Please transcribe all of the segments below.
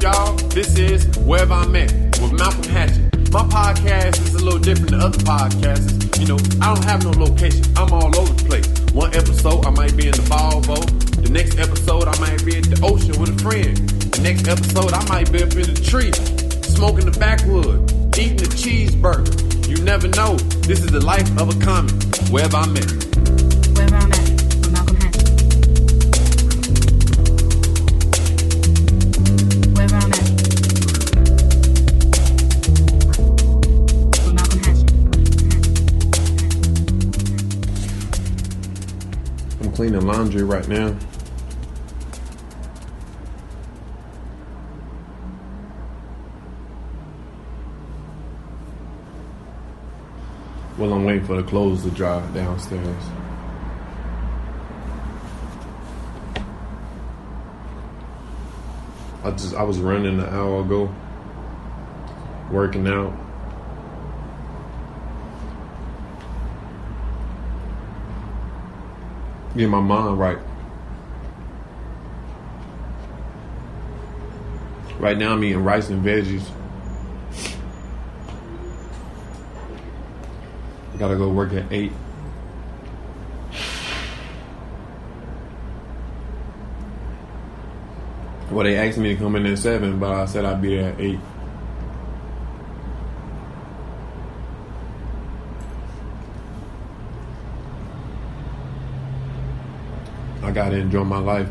y'all? This is Wherever I'm At with Malcolm Hatchett. My podcast is a little different than other podcasts. You know, I don't have no location. I'm all over the place. One episode, I might be in the Volvo. The next episode, I might be at the ocean with a friend. The next episode, I might be up in a tree, smoking the backwood, eating a cheeseburger. You never know. This is the life of a comic. Wherever I'm at. Wherever I'm at with Malcolm Hatchett. Wherever I'm at with Malcolm Hatchett. I'm cleaning laundry right now. Well, I'm waiting for the clothes to dry downstairs. I was running an hour ago, working out. Get my mind right. Right now I'm eating rice and veggies. I gotta go work at 8. Well, they asked me to come in at 7, but I said I'd be there at 8. I gotta enjoy my life.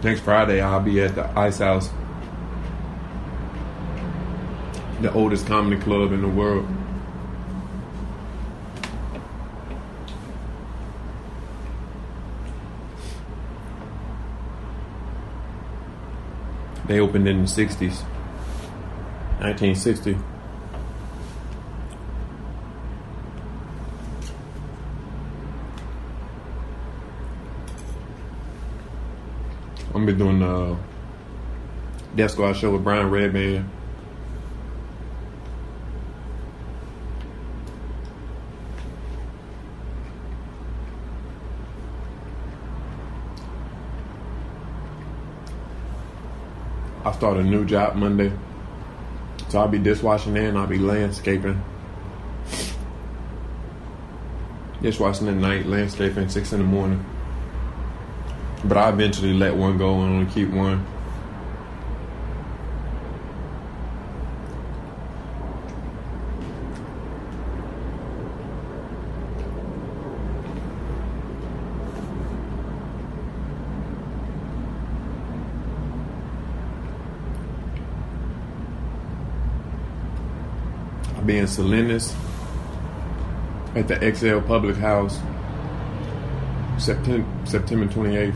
Next Friday, I'll be at the Ice House, the oldest comedy club in the world. They opened in the 60s, 1960. I'm gonna be doing the Death Squad show with Brian Redband. I start a new job Monday, so I'll be dishwashing there and I'll be landscaping. Dishwashing at night, landscaping 6 in the morning. But I eventually let one go and only keep one. I'll be in Salinas at the XL Public House September 28th.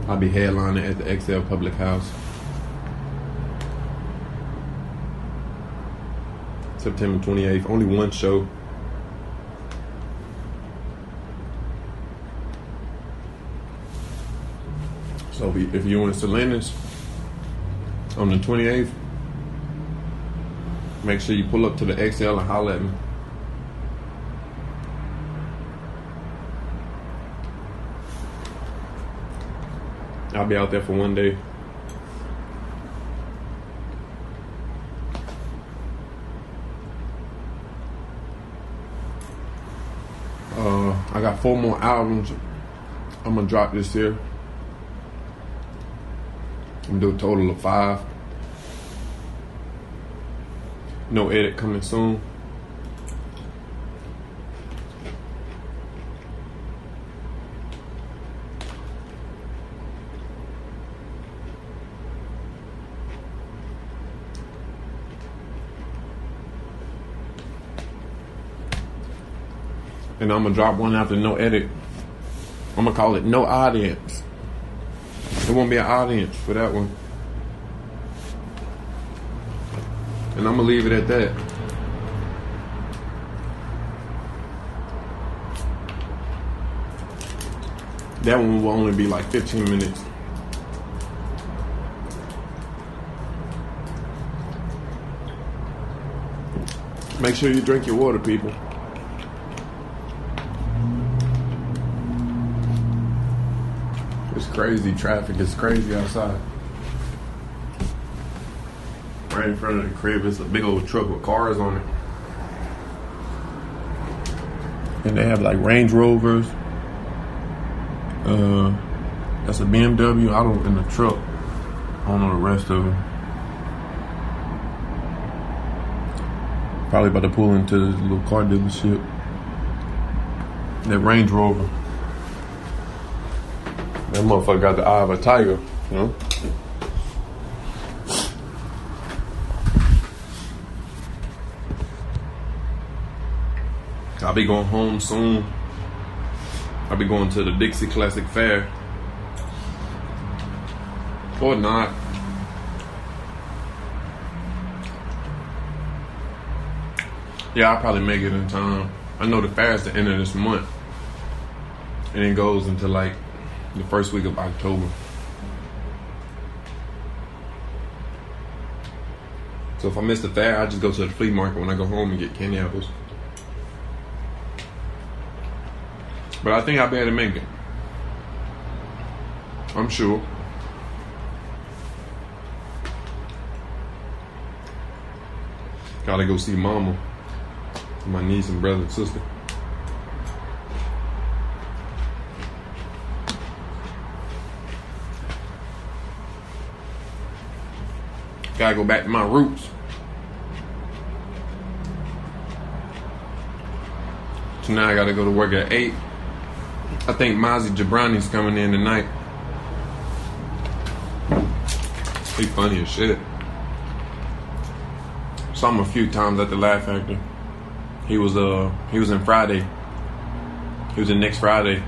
I'll be headlining at the XL Public House September 28th. Only one show. So if you're in Salinas on the 28th, make sure you pull up to the XL and holler at me. I'll be out there for one day. I got 4 more albums I'm gonna drop this year. I'm gonna do a total of 5. No edit coming soon. And I'm gonna drop one after no edit. I'm gonna call it No Audience. There won't be an audience for that one. And I'm gonna leave it at that. That one will only be like 15 minutes. Make sure you drink your water, people. It's crazy. Traffic is crazy outside. Right in front of the crib, it's a big old truck with cars on it. And they have like Range Rovers. That's a BMW. I don't in the truck. I don't know the rest of them. Probably about to pull into this little car dealership. That Range Rover. That motherfucker got the eye of a tiger, you know? I'll be going home soon. I'll be going to the Dixie Classic Fair. Or not. Yeah, I'll probably make it in time. I know the fair is the end of this month. And it goes until like the first week of October. So if I miss the fair, I just go to the flea market when I go home and get candy apples. But I think I'll be able to make it. I'm sure. Gotta go see mama, my niece and brother and sister. Gotta go back to my roots. So now I gotta go to work at 8. I think Mozzie Jabrani's coming in tonight. He funny as shit. Saw him a few times at the Laugh Factory. He was in Friday. He was in next Friday.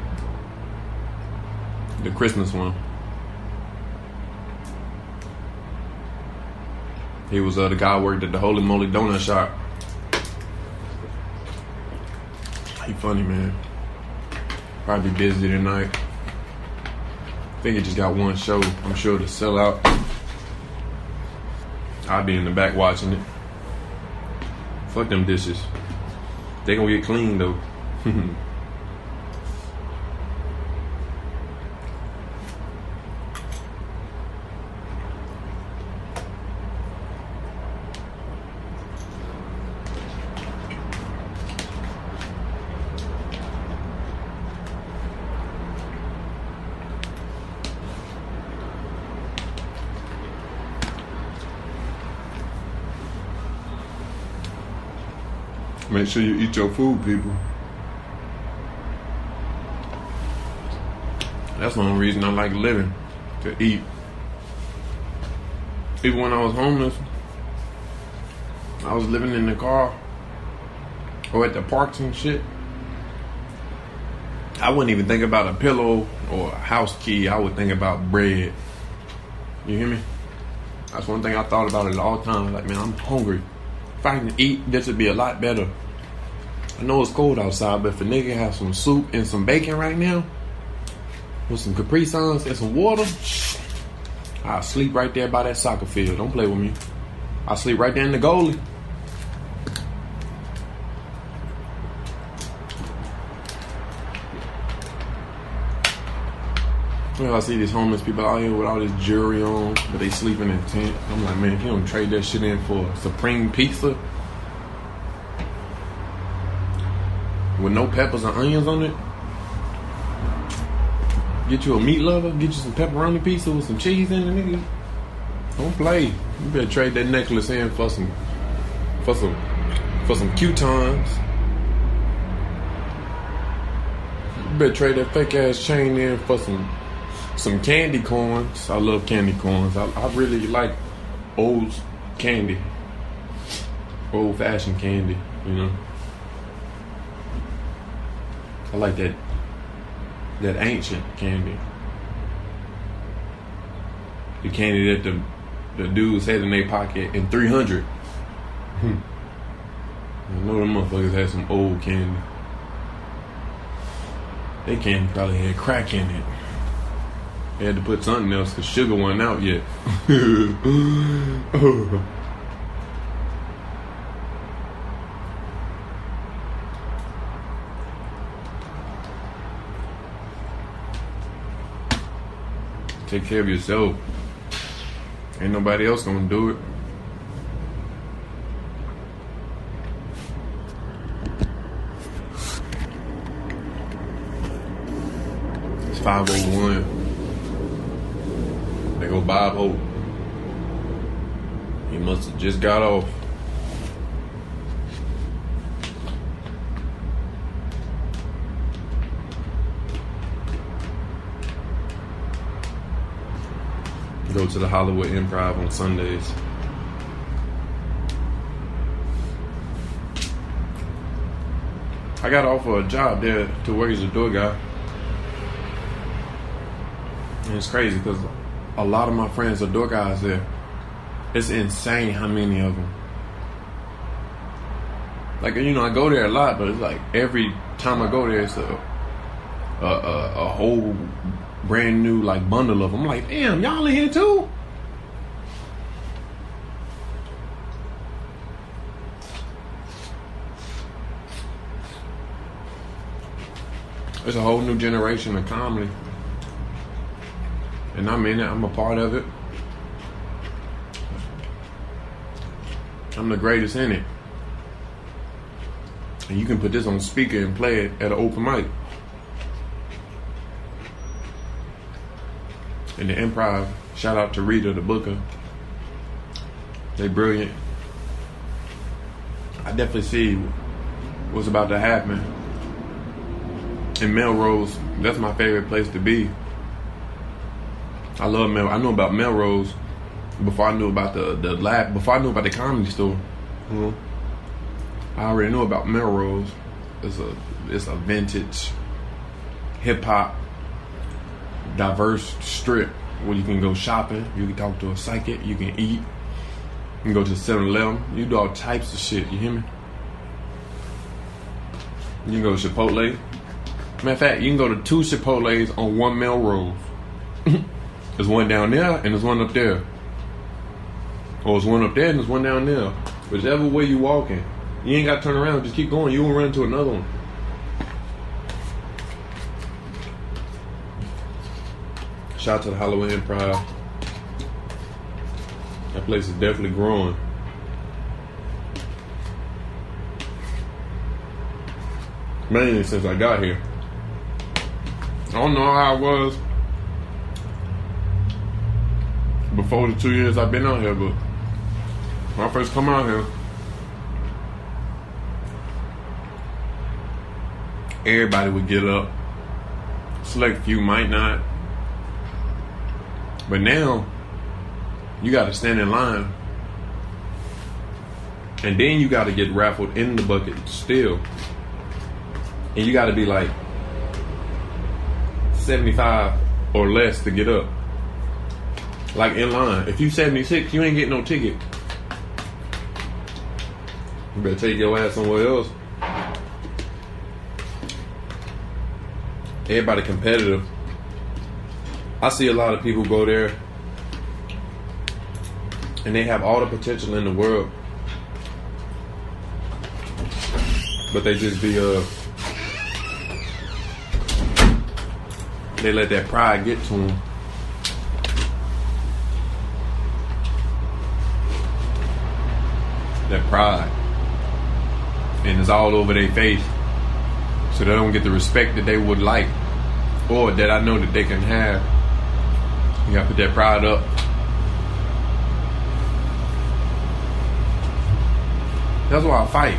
The Christmas one. He was the guy who worked at the Holy Moly Donut Shop. He funny, man. Probably busy tonight. I think he just got one show. I'm sure to sell out. I'll be in the back watching it. Fuck them dishes. They gonna get clean though. Make sure you eat your food, people. That's the only reason I like living, to eat. Even when I was homeless, I was living in the car or at the parks and shit. I wouldn't even think about a pillow or a house key. I would think about bread. You hear me? That's one thing I thought about at all times. Like, man, I'm hungry. If I can eat, this would be a lot better. I know it's cold outside, but if a nigga have some soup and some bacon right now, with some Capri Suns and some water, I'll sleep right there by that soccer field. Don't play with me. I'll sleep right there in the goalie. You know, I see these homeless people out here with all this jewelry on, but they sleeping in tent. I'm like, man, if you don't trade that shit in for a supreme pizza with no peppers and onions on it, get you a meat lover, get you some pepperoni pizza with some cheese in it, nigga. Don't play. You better trade that necklace in for some Q-tons. You better trade that fake ass chain in for some candy corns. I love candy corns. I really like old candy, old fashioned candy. You know, I like that ancient candy. The candy that the dudes had in their pocket in 300. I know them motherfuckers had some old candy. They candy probably had crack in it. They had to put something else because sugar wasn't out yet. Take care of yourself. Ain't nobody else gonna do it. It's 5:01. They go Bob Hope. He must have just got off. Go to the Hollywood Improv on Sundays. I got offered a job there to work as a door guy. And it's crazy because a lot of my friends are door guys there. It's insane how many of them. Like, you know, I go there a lot, but it's like every time I go there, it's a whole brand new like bundle of them. I'm like, damn, y'all in here too? It's a whole new generation of comedy, and I'm in it. I'm a part of it. I'm the greatest in it, and you can put this on speaker and play it at an open mic. And the improv, shout out to Rita, the booker. They brilliant. I definitely see what's about to happen. In Melrose, that's my favorite place to be. I love Melrose. I know about Melrose before I knew about the lab, before I knew about the comedy store. I already knew about Melrose. It's a vintage hip hop diverse strip where you can go shopping, you can talk to a psychic, you can eat, you can go to 7-Eleven, you do all types of shit, you hear me? You can go to Chipotle. Matter of fact, you can go to 2 Chipotles on 1 Melrose. There's one down there and there's one up there. Or there's one up there and there's one down there. Whichever way you walking, you ain't got to turn around, just keep going, you will run into another one. Shout out to the Hollywood Improv. That place is definitely growing. Mainly since I got here. I don't know how it was before the 2 years I've been out here, but when I first come out here, everybody would get up. Select few might not. But now, you gotta stand in line. And then you gotta get raffled in the bucket still. And you gotta be like 75 or less to get up. Like in line. If you 76, you ain't getting no ticket. You better take your ass somewhere else. Everybody competitive. I see a lot of people go there and they have all the potential in the world, but they just be they let that pride get to them. That pride, and it's all over their face, so they don't get the respect that they would like, or that I know that they can have. You gotta put that pride up. That's why I fight.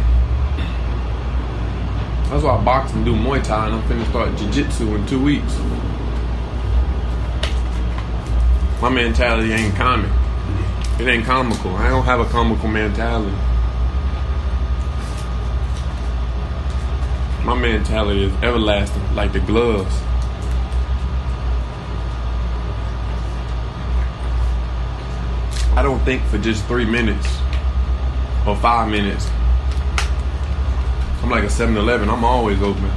That's why I box and do Muay Thai, and I'm finna start Jiu-Jitsu in 2 weeks. My mentality ain't comic. It ain't comical. I don't have a comical mentality. My mentality is everlasting, like the gloves. I don't think for just 3 minutes or 5 minutes. I'm like a 7-Eleven. I'm always open.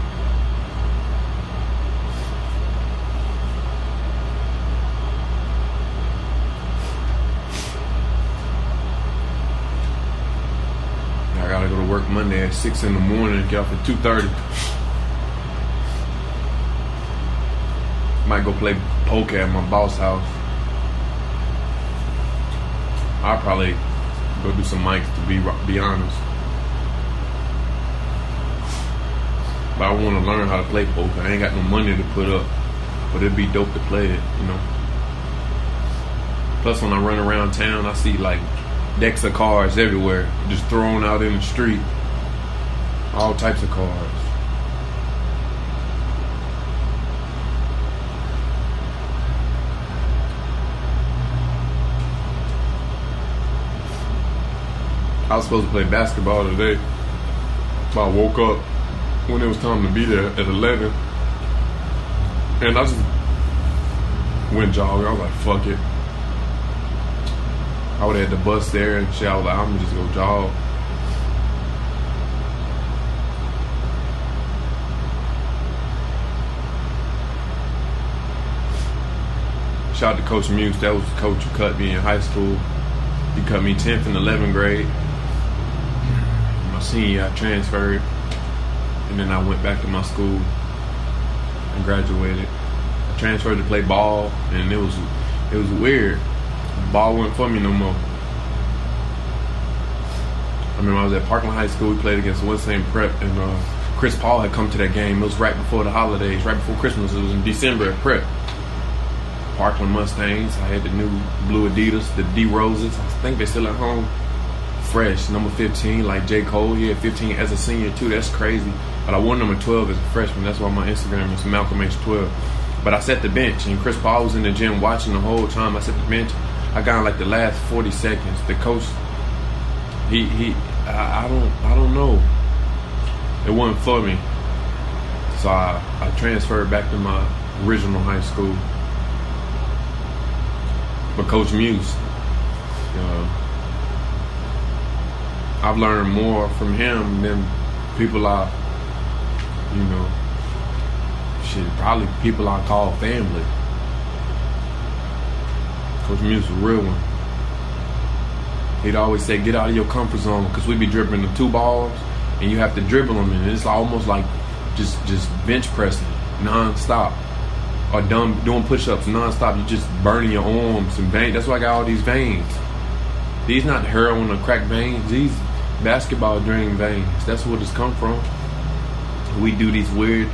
I gotta go to work Monday at 6 in the morning and get off at 2:30. Might go play poker at my boss house. I'll probably go do some mics to be honest. But I want to learn how to play poker. I ain't got no money to put up, but it'd be dope to play it, you know. Plus, when I run around town, I see like decks of cards everywhere, just thrown out in the street. All types of cards. I was supposed to play basketball today, but I woke up when it was time to be there at 11, and I just went jogging. I was like, fuck it. I would have had the bus there and shit. I was like, I'm gonna just go jog. Shout out to Coach Muse. That was the coach who cut me in high school. He cut me 10th and 11th grade. My senior year, I transferred, and then I went back to my school and graduated. I transferred to play ball, and it was weird. Ball wasn't for me no more. I remember I was at Parkland High School. We played against Winston Prep, and Chris Paul had come to that game. It was right before the holidays, right before Christmas. It was in December at Prep. Parkland Mustangs. I had the new blue Adidas, the D Roses. I think they're still at home. Fresh, number 15, like J. Cole. He had 15 as a senior too. That's crazy. But I wore number 12 as a freshman. That's why my Instagram is Malcolm H12. But I sat the bench, and Chris Paul was in the gym watching the whole time. I sat the bench. I got in like the last 40 seconds. The coach, I don't know. It wasn't for me. So I transferred back to my original high school. But Coach Muse, I've learned more from him than people probably people I call family. Coach Muse is a real one. He'd always say, get out of your comfort zone, because we be dribbling the two balls, and you have to dribble them, and it's almost like just bench pressing non-stop. Or doing push-ups non-stop. You just burning your arms and veins. That's why I got all these veins. These not heroin or crack veins. These basketball drain veins. That's where this come from. We do these weird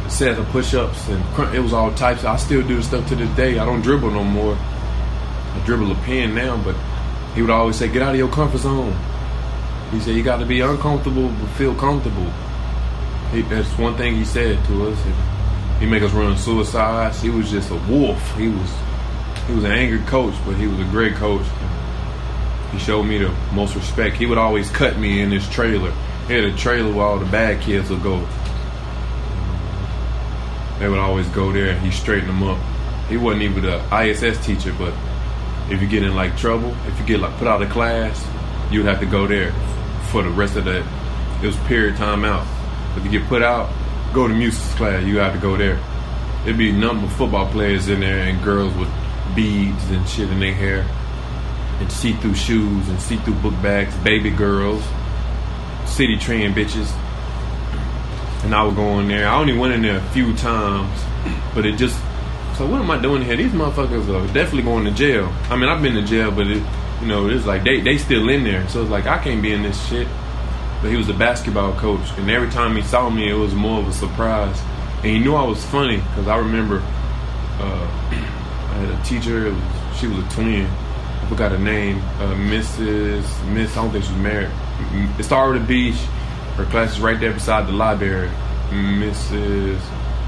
sets of push-ups, and it was all types. I still do the stuff to this day. I don't dribble no more. I dribble a pen now, but he would always say, get out of your comfort zone. He said, you got to be uncomfortable but feel comfortable. That's one thing he said to us. He make us run suicides. He was just a wolf. He was an angry coach, but he was a great coach. He showed me the most respect. He would always cut me in his trailer. He had a trailer where all the bad kids would go. They would always go there, and he straightened them up. He wasn't even an ISS teacher, but if you get in like trouble, if you get like put out of class, you'd have to go there for the rest of that. It was period time out. If you get put out, go to music class, you have to go there. There'd be a number of football players in there and girls with beads and shit in their hair and see-through shoes and see-through book bags, baby girls, city trend bitches. And I would go in there. I only went in there a few times, but it just, so what am I doing here? These motherfuckers are definitely going to jail. I mean, I've been to jail, but it's like they still in there. So it's like, I can't be in this shit. But he was a basketball coach, and every time he saw me, it was more of a surprise. And he knew I was funny, because I remember I had a teacher. She was a twin. I forgot her name. Miss. I don't think she was married. It started with a B. Her class is right there beside the library.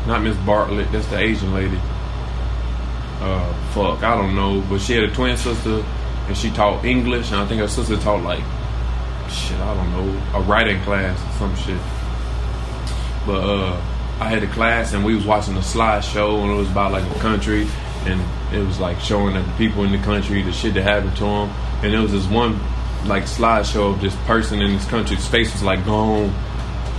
Not Miss Bartlett. That's the Asian lady. I don't know. But she had a twin sister, and she taught English, and I think her sister taught like, I don't know, a writing class or some shit. But I had a class, and we was watching a slideshow, and it was about like a country, and it was like showing the people in the country, the shit that happened to them. And there was this one like slideshow of this person in this country. His face was like gone,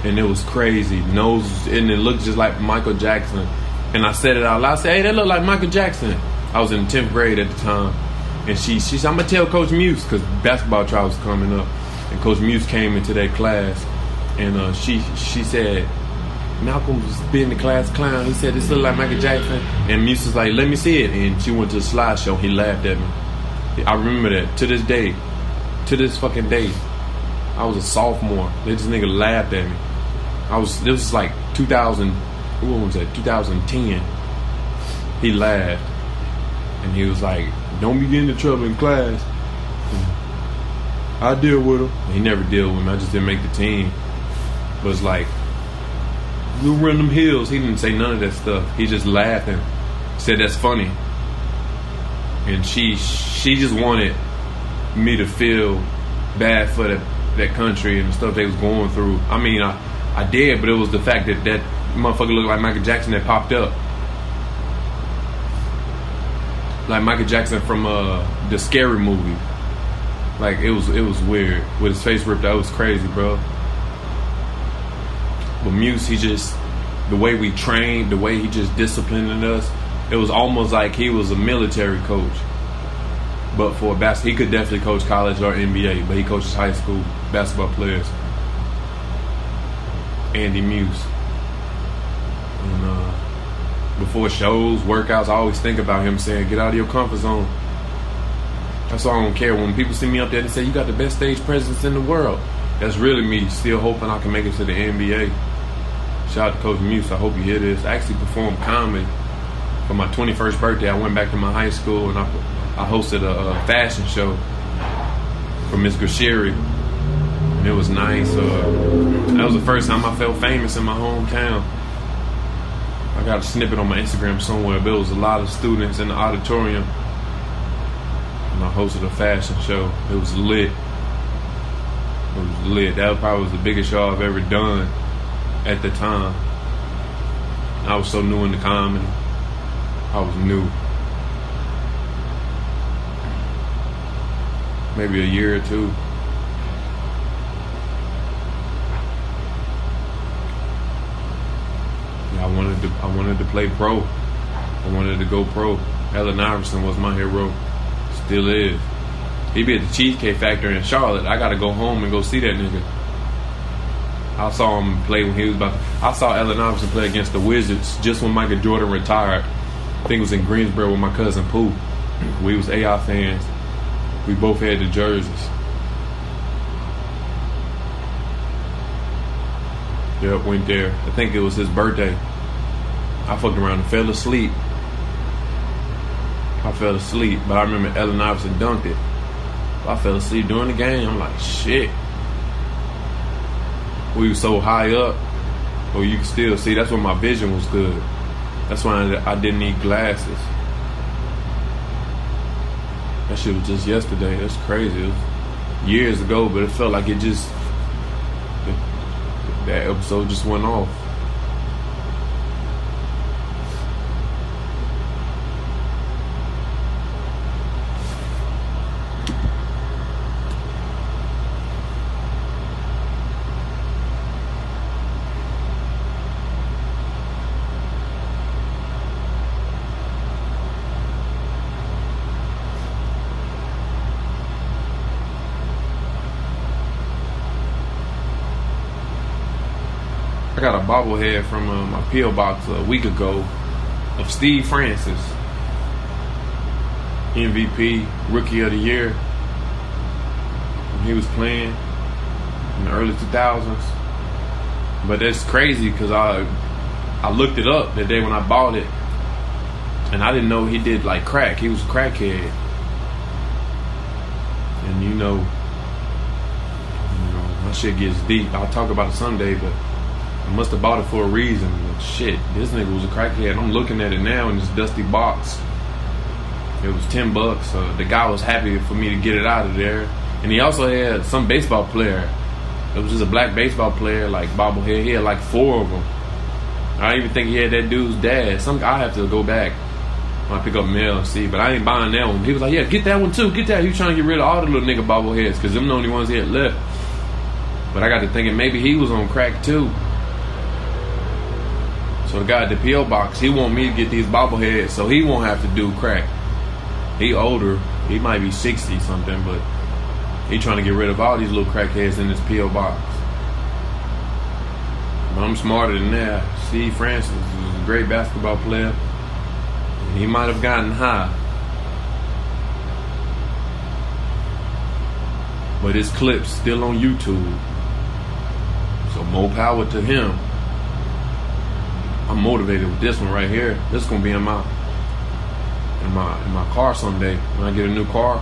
and it was crazy. Nose, and it looked just like Michael Jackson. And I said it out loud. I said, hey, that look like Michael Jackson. I was in 10th grade at the time. And she said, I'm going to tell Coach Muse, because basketball trials was coming up. And Coach Muse came into that class, and she said, Malcolm was being the class clown. He said, this look like Michael Jackson. And Muse was like, let me see it. And she went to the slideshow. He laughed at me. I remember that to this day. To this fucking day. I was a sophomore. This nigga laughed at me. This was like 2000, what was that, 2010. He laughed. And he was like, don't be getting into trouble in class. I deal with him. He never dealt with me. I just didn't make the team. But it's like, we run them hills. He didn't say none of that stuff. He just laughed and said that's funny. And she just wanted me to feel bad for that country and the stuff they was going through. I mean, I did, but it was the fact that motherfucker looked like Michael Jackson that popped up. Like Michael Jackson from the Scary Movie. Like it was weird with his face ripped out. It was crazy, bro. But Muse, the way we trained, the way he just disciplining us, it was almost like he was a military coach. But for basketball, he could definitely coach college or NBA, but he coaches high school basketball players. Andy Muse. And before shows, workouts, I always think about him saying, get out of your comfort zone. That's all I don't care. When people see me up there, they say, you got the best stage presence in the world. That's really me, still hoping I can make it to the NBA. Shout out to Coach Muse. I hope you hear this. I actually performed comedy for my 21st birthday. I went back to my high school and I hosted a fashion show for Miss Grashiri. And it was nice. That was the first time I felt famous in my hometown. I got a snippet on my Instagram somewhere, but it was a lot of students in the auditorium. And I hosted a fashion show. It was lit. It was lit. That probably was the biggest show I've ever done at the time. I was so new into comedy. I was new. Maybe a year or two. Yeah, I wanted to play pro. I wanted to go pro. Allen Iverson was my hero. Still is. He be at the Cheesecake Factory in Charlotte. I gotta go home and go see that nigga. I saw him play when he was I saw Allen Iverson play against the Wizards just when Michael Jordan retired. I think it was in Greensboro with my cousin Pooh. We was AI fans. We both had the jerseys. Yep, went there. I think it was his birthday. I fucked around and fell asleep. But I remember Allen Iverson dunked it. I fell asleep during the game. I'm like, shit. We were so high up, but you could still see. That's when my vision was good. That's when I didn't need glasses. That shit was just yesterday. That's crazy. It was years ago, but it felt like that episode just went off. I got a bobblehead from my P.O. box a week ago of Steve Francis, MVP, Rookie of the Year, when he was playing in the early 2000s. But that's crazy because I looked it up the day when I bought it, and I didn't know he did like crack. He was a crackhead, and you know, my shit gets deep. I'll talk about it someday, but I must have bought it for a reason. But shit, this nigga was a crackhead. I'm looking at it now in this dusty box. It was $10. The guy was happy for me to get it out of there. And he also had some baseball player. It was just a black baseball player, like bobblehead. He had like 4 of them. I don't even think he had that dude's dad. I have to go back when I pick up mail and see. But I ain't buying that one. He was like, yeah, get that one too. Get that. He was trying to get rid of all the little nigga bobbleheads because them the only ones he had left. But I got to thinking maybe he was on crack too. So the guy at the P.O. box, he want me to get these bobbleheads so he won't have to do crack. He older. He might be 60 something, but he trying to get rid of all these little crackheads in this P.O. box. But I'm smarter than that. Steve Francis is a great basketball player. And he might have gotten high. But his clip's still on YouTube. So more power to him. I'm motivated with this one right here. This is gonna be in my car someday. When I get a new car,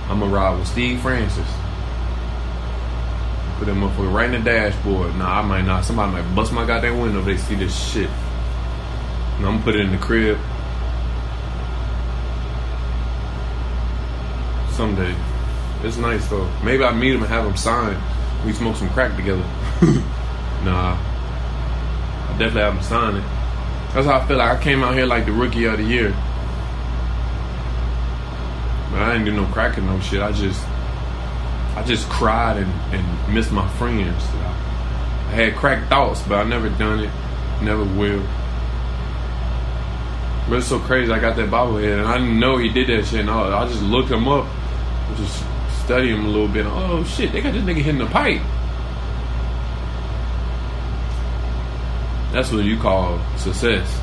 I'm gonna ride with Steve Francis. Put that motherfucker right in the dashboard. Nah, I might not. Somebody might bust my goddamn window if they see this shit. And I'm gonna put it in the crib. Someday. It's nice though. Maybe I meet him and have him sign. We smoke some crack together. Nah. I definitely have him sign it. That's how I feel like I came out here like the rookie of the year. But I ain't do no cracking, no shit. I just cried and missed my friends. I had crack thoughts, but I never done it. Never will. But it's so crazy. I got that bobblehead, and I didn't know he did that shit. And I just looked him up, just study him a little bit. Oh shit, they got this nigga hitting the pipe. That's what you call success.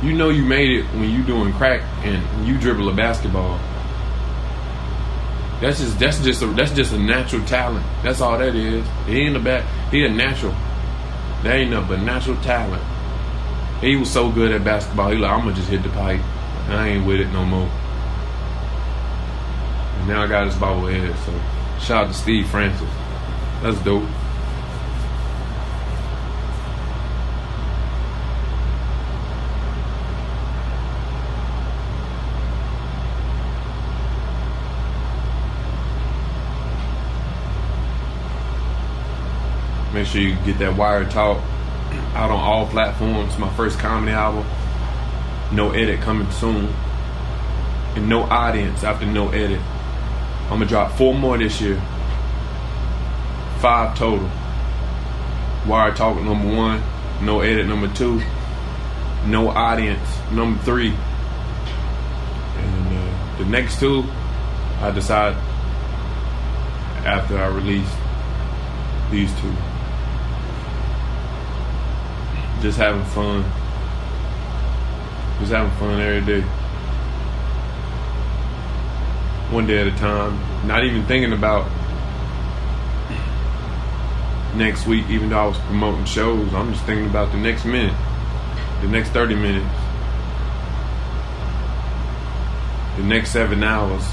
You know you made it when you doing crack and you dribble a basketball. That's just a natural talent. That's all that is. He ain't he a natural. That ain't nothing but natural talent. He was so good at basketball. He like, I'm gonna just hit the pipe. I ain't with it no more. And now I got his bobblehead. So shout out to Steve Francis. That's dope. Make sure you get that Wire Talk out on all platforms. My first comedy album. No edit coming soon. And no audience after no edit. I'm gonna drop 4 more this year. 5 total. Wire Talk number 1. No edit number 2. No audience number 3. And the next 2 I decide after I release these 2. Just having fun. Just having fun every day. One day at a time. Not even thinking about next week, even though I was promoting shows. I'm just thinking about the next minute. The next 30 minutes. The next 7 hours.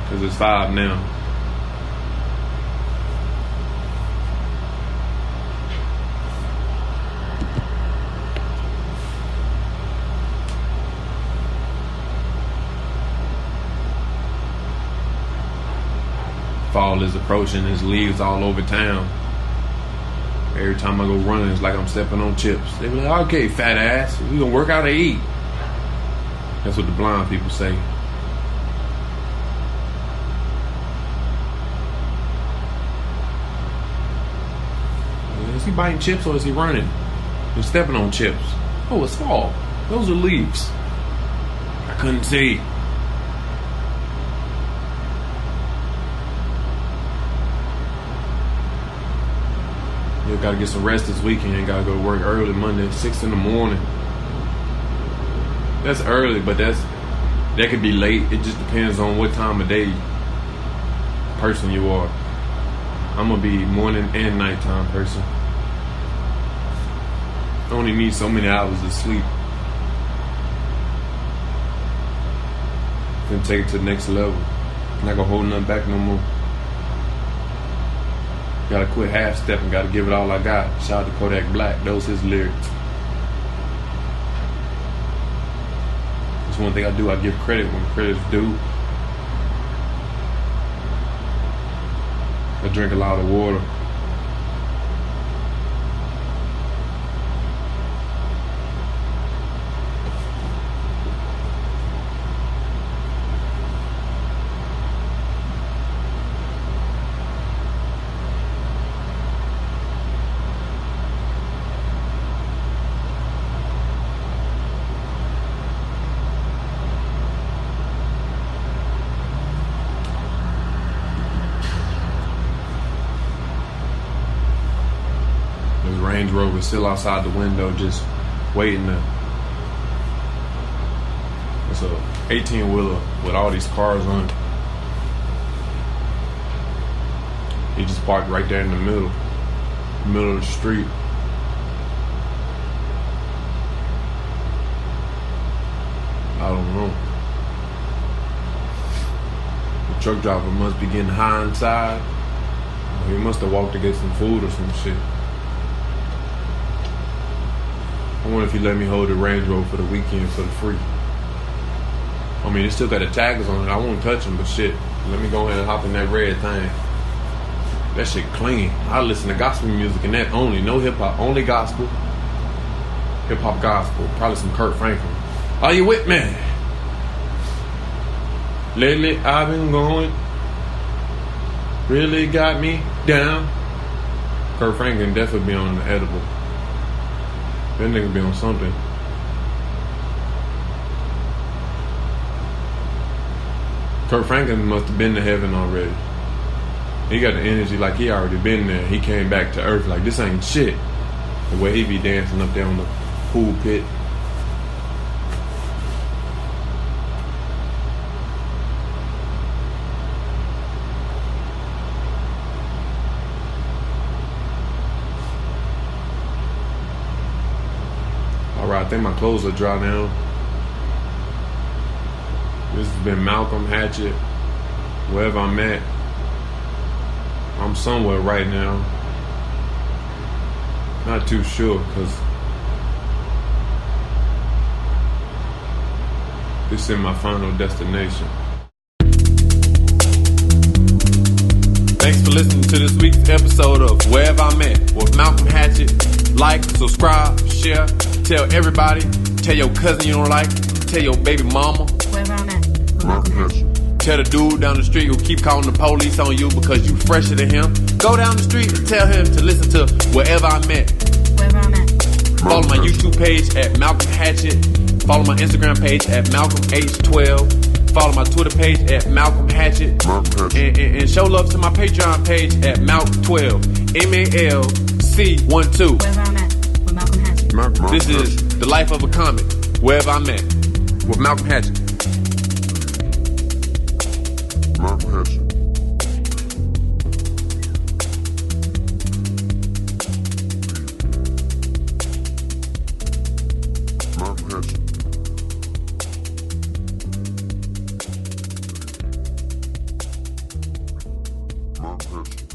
Because it's 5 now. Fall is approaching. There's leaves all over town. Every time I go running, it's like I'm stepping on chips. They be like, okay, fat ass, we gonna work out and eat. That's what the blind people say. Is he biting chips or is he running? He's stepping on chips. Oh, it's fall. Those are leaves. I couldn't see. You gotta get some rest this weekend. Gotta go to work early Monday, 6 in the morning. That's early, but that could be late. It just depends on what time of day person you are. I'm gonna be morning and nighttime person. I only need so many hours of sleep. Then take it to the next level. I'm not gonna hold nothing back no more. Gotta quit half stepping, gotta give it all I got. Shout out to Kodak Black, those his lyrics. That's one thing I do, I give credit when credit's due. I drink a lot of water. Range Rover still outside the window, just waiting to. It's a 18-wheeler with all these cars on it. He just parked right there in the middle of the street. I don't know. The truck driver must be getting high inside. He must have walked to get some food or some shit. I wonder if he let me hold the Range Rover for the weekend for the free. I mean, it still got the tags on it. I won't touch them, but shit. Let me go ahead and hop in that red thing. That shit clean. I listen to gospel music and that only. No hip-hop. Only gospel. Hip-hop gospel. Probably some Kurt Franklin. Are you with me? Lately I've been going. Really got me down. Kurt Franklin definitely be on the edible. That nigga be on something. Kurt Franklin must have been to heaven already. He got the energy like he already been there. He came back to earth like this ain't shit. The way he be dancing up there on the pool pit. Alright, I think my clothes are dry now. This has been Malcolm Hatchett. Wherever I'm at, I'm somewhere right now. Not too sure, because this is my final destination. Thanks for listening to this week's episode of Wherever I'm At with Malcolm Hatchett. Like, subscribe, share, tell everybody, tell your cousin you don't like, tell your baby mama. Wherever I'm at with Malcolm Hatchett. Tell the dude down the street who keep calling the police on you because you fresher than him. Go down the street and tell him to listen to Wherever I'm At. Wherever I'm at. Follow my YouTube page at Malcolm Hatchett. Follow my Instagram page at MalcolmH12. Follow my Twitter page at Malcolm Hatchett. And show love to my Patreon page at Malc12. MALC12. Wherever I'm at with Malcolm Hatchett. This is the life of a comic. Wherever I'm at with Malcolm Hatchett. Malcolm Hatchett. Malcolm Hatchett. Malcolm Hatchett.